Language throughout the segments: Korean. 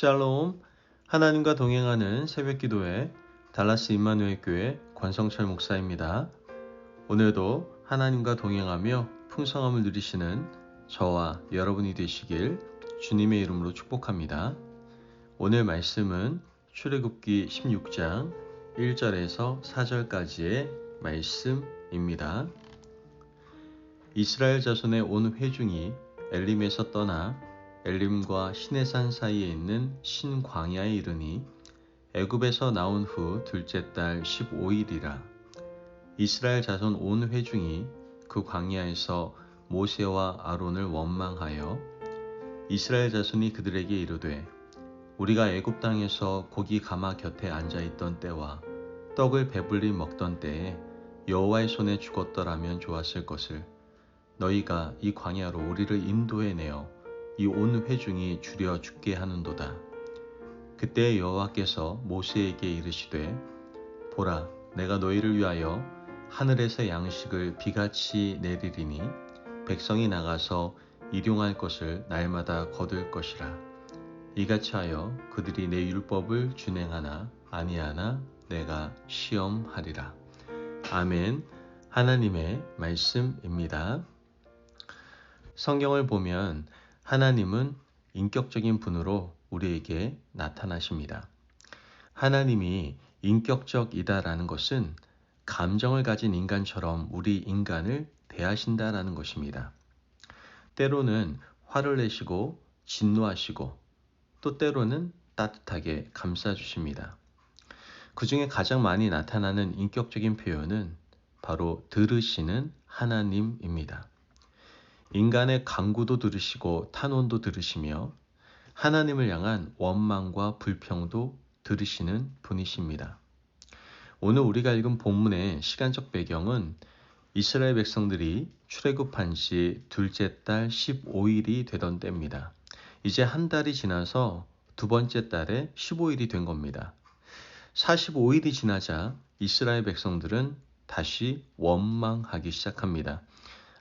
샬롬, 하나님과 동행하는 새벽기도회 달라스 임마누엘 교회 권성철 목사입니다. 오늘도 하나님과 동행하며 풍성함을 누리시는 저와 여러분이 되시길 주님의 이름으로 축복합니다. 오늘 말씀은 출애굽기 16장 1절에서 4절까지의 말씀입니다. 이스라엘 자손의 온 회중이 엘림에서 떠나 엘림과 시내산 사이에 있는 신광야에 이르니 애굽에서 나온 후 둘째 달 15일이라. 이스라엘 자손 온 회중이 그 광야에서 모세와 아론을 원망하여 이스라엘 자손이 그들에게 이르되 우리가 애굽 땅에서 고기 가마 곁에 앉아 있던 때와 떡을 배불리 먹던 때에 여호와의 손에 죽었더라면 좋았을 것을 너희가 이 광야로 우리를 인도해 내어 이 온 회중이 줄여 죽게 하는도다. 그때 여호와께서 모세에게 이르시되 보라, 내가 너희를 위하여 하늘에서 양식을 비같이 내리리니 백성이 나가서 일용할 것을 날마다 거둘 것이라. 이같이 하여 그들이 내 율법을 준행하나 아니하나 내가 시험하리라. 아멘. 하나님의 말씀입니다. 성경을 보면 하나님은 인격적인 분으로 우리에게 나타나십니다. 하나님이 인격적이다라는 것은 감정을 가진 인간처럼 우리 인간을 대하신다라는 것입니다. 때로는 화를 내시고 진노하시고 또 때로는 따뜻하게 감싸주십니다. 그 중에 가장 많이 나타나는 인격적인 표현은 바로 들으시는 하나님입니다. 인간의 간구도 들으시고 탄원도 들으시며 하나님을 향한 원망과 불평도 들으시는 분이십니다. 오늘 우리가 읽은 본문의 시간적 배경은 이스라엘 백성들이 출애굽한 지 둘째 달 15일이 되던 때입니다. 이제 한 달이 지나서 두 번째 달에 15일이 된 겁니다. 45일이 지나자 이스라엘 백성들은 다시 원망하기 시작합니다.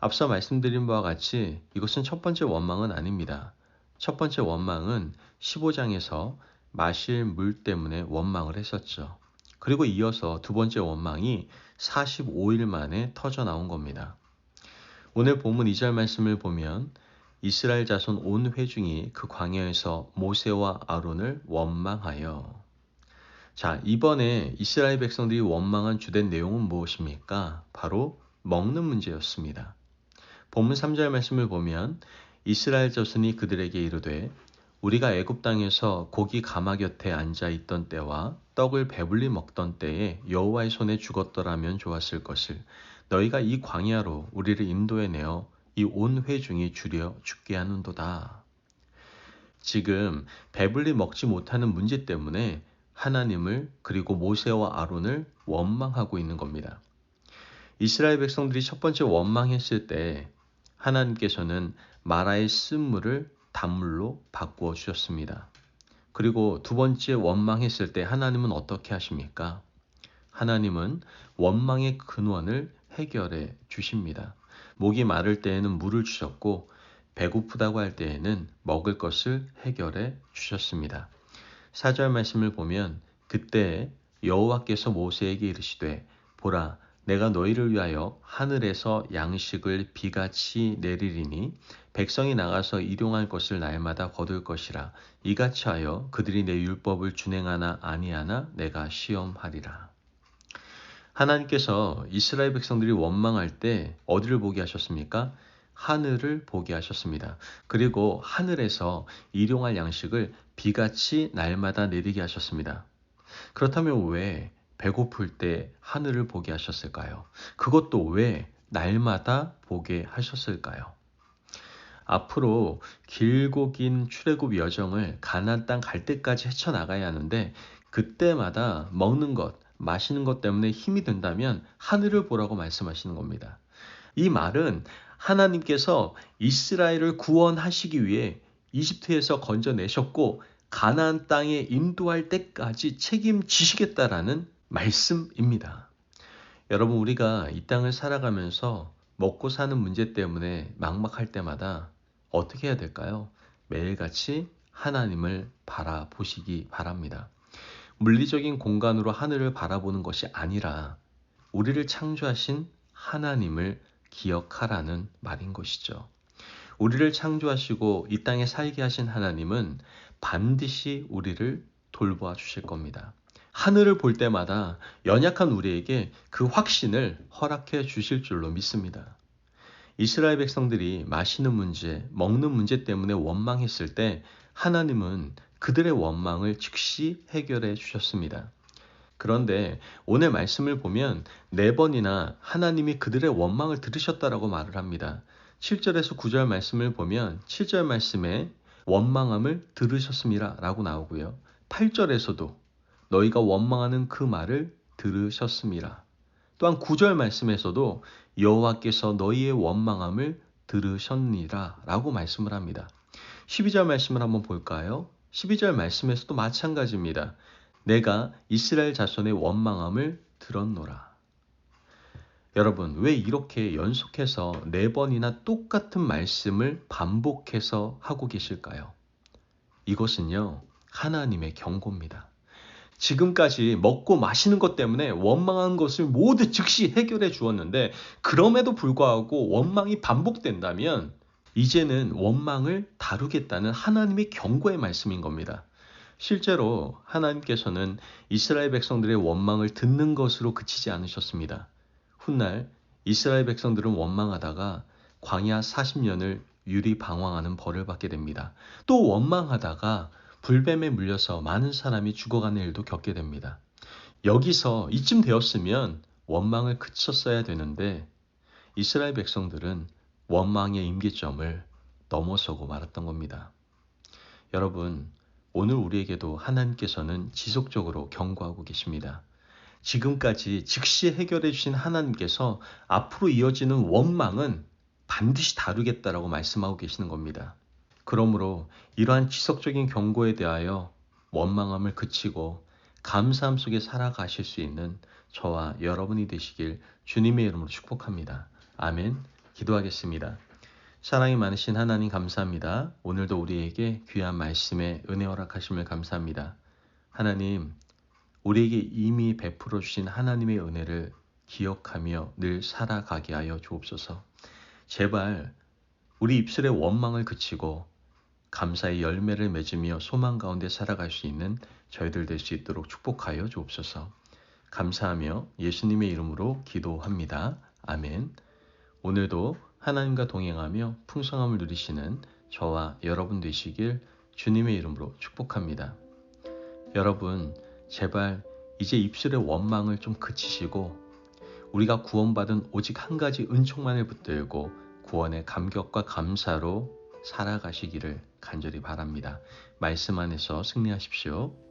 앞서 말씀드린 바와 같이 이것은 첫 번째 원망은 아닙니다. 첫 번째 원망은 15장에서 마실 물 때문에 원망을 했었죠. 그리고 이어서 두 번째 원망이 45일 만에 터져 나온 겁니다. 오늘 본문 2절 말씀을 보면 이스라엘 자손 온 회중이 그 광야에서 모세와 아론을 원망하여. 자, 이번에 이스라엘 백성들이 원망한 주된 내용은 무엇입니까? 바로 먹는 문제였습니다. 본문 3절 말씀을 보면 이스라엘 자손이 그들에게 이르되 우리가 애굽 땅에서 고기 가마 곁에 앉아 있던 때와 떡을 배불리 먹던 때에 여호와의 손에 죽었더라면 좋았을 것을 너희가 이 광야로 우리를 인도해 내어 이 온 회중이 줄여 죽게 하는도다. 지금 배불리 먹지 못하는 문제 때문에 하나님을 그리고 모세와 아론을 원망하고 있는 겁니다. 이스라엘 백성들이 첫 번째 원망했을 때 하나님께서는 마라의 쓴물을 단물로 바꾸어 주셨습니다. 그리고 두 번째 원망했을 때 하나님은 어떻게 하십니까? 하나님은 원망의 근원을 해결해 주십니다. 목이 마를 때에는 물을 주셨고 배고프다고 할 때에는 먹을 것을 해결해 주셨습니다. 4절 말씀을 보면 그때 여호와께서 모세에게 이르시되 보라, 내가 너희를 위하여 하늘에서 양식을 비같이 내리리니 백성이 나가서 일용할 것을 날마다 거둘 것이라. 이같이 하여 그들이 내 율법을 준행하나 아니하나 내가 시험하리라. 하나님께서 이스라엘 백성들이 원망할 때 어디를 보게 하셨습니까? 하늘을 보게 하셨습니다. 그리고 하늘에서 일용할 양식을 비같이 날마다 내리게 하셨습니다. 그렇다면 왜 배고플 때 하늘을 보게 하셨을까요? 그것도 왜 날마다 보게 하셨을까요? 앞으로 길고 긴 출애굽 여정을 가나안 땅 갈 때까지 헤쳐나가야 하는데 그때마다 먹는 것, 마시는 것 때문에 힘이 든다면 하늘을 보라고 말씀하시는 겁니다. 이 말은 하나님께서 이스라엘을 구원하시기 위해 이집트에서 건져내셨고 가나안 땅에 인도할 때까지 책임지시겠다라는 말씀입니다. 여러분, 우리가 이 땅을 살아가면서 먹고 사는 문제 때문에 막막할 때마다 어떻게 해야 될까요? 매일같이 하나님을 바라보시기 바랍니다. 물리적인 공간으로 하늘을 바라보는 것이 아니라 우리를 창조하신 하나님을 기억하라는 말인 것이죠. 우리를 창조하시고 이 땅에 살게 하신 하나님은 반드시 우리를 돌보아 주실 겁니다. 하늘을 볼 때마다 연약한 우리에게 그 확신을 허락해 주실 줄로 믿습니다. 이스라엘 백성들이 마시는 문제, 먹는 문제 때문에 원망했을 때 하나님은 그들의 원망을 즉시 해결해 주셨습니다. 그런데 오늘 말씀을 보면 4번이나 하나님이 그들의 원망을 들으셨다라고 말을 합니다. 7절에서 9절 말씀을 보면 7절 말씀에 원망함을 들으셨습니다 라고 나오고요. 8절에서도 너희가 원망하는 그 말을 들으셨습니다. 또한 9절 말씀에서도 여호와께서 너희의 원망함을 들으셨니라 라고 말씀을 합니다. 12절 말씀을 한번 볼까요? 12절 말씀에서도 마찬가지입니다. 내가 이스라엘 자손의 원망함을 들었노라. 여러분, 왜 이렇게 연속해서 4번이나 똑같은 말씀을 반복해서 하고 계실까요? 이것은요, 하나님의 경고입니다. 지금까지 먹고 마시는 것 때문에 원망한 것을 모두 즉시 해결해 주었는데 그럼에도 불구하고 원망이 반복된다면 이제는 원망을 다루겠다는 하나님의 경고의 말씀인 겁니다. 실제로 하나님께서는 이스라엘 백성들의 원망을 듣는 것으로 그치지 않으셨습니다. 훗날 이스라엘 백성들은 원망하다가 광야 40년을 유리방황하는 벌을 받게 됩니다. 또 원망하다가 불뱀에 물려서 많은 사람이 죽어가는 일도 겪게 됩니다. 여기서 이쯤 되었으면 원망을 그쳤어야 되는데 이스라엘 백성들은 원망의 임계점을 넘어서고 말았던 겁니다. 여러분, 오늘 우리에게도 하나님께서는 지속적으로 경고하고 계십니다. 지금까지 즉시 해결해 주신 하나님께서 앞으로 이어지는 원망은 반드시 다루겠다라고 말씀하고 계시는 겁니다. 그러므로 이러한 지속적인 경고에 대하여 원망함을 그치고 감사함 속에 살아가실 수 있는 저와 여러분이 되시길 주님의 이름으로 축복합니다. 아멘. 기도하겠습니다. 사랑이 많으신 하나님 감사합니다. 오늘도 우리에게 귀한 말씀에 은혜 허락하심을 감사합니다. 하나님, 우리에게 이미 베풀어 주신 하나님의 은혜를 기억하며 늘 살아가게 하여 주옵소서. 제발 우리 입술의 원망을 그치고 감사의 열매를 맺으며 소망 가운데 살아갈 수 있는 저희들 될 수 있도록 축복하여 주옵소서. 감사하며 예수님의 이름으로 기도합니다. 아멘. 오늘도 하나님과 동행하며 풍성함을 누리시는 저와 여러분 되시길 주님의 이름으로 축복합니다. 여러분, 제발 이제 입술의 원망을 좀 그치시고 우리가 구원받은 오직 한 가지 은총만을 붙들고 구원의 감격과 감사로 살아가시기를 간절히 바랍니다. 말씀 안에서 승리하십시오.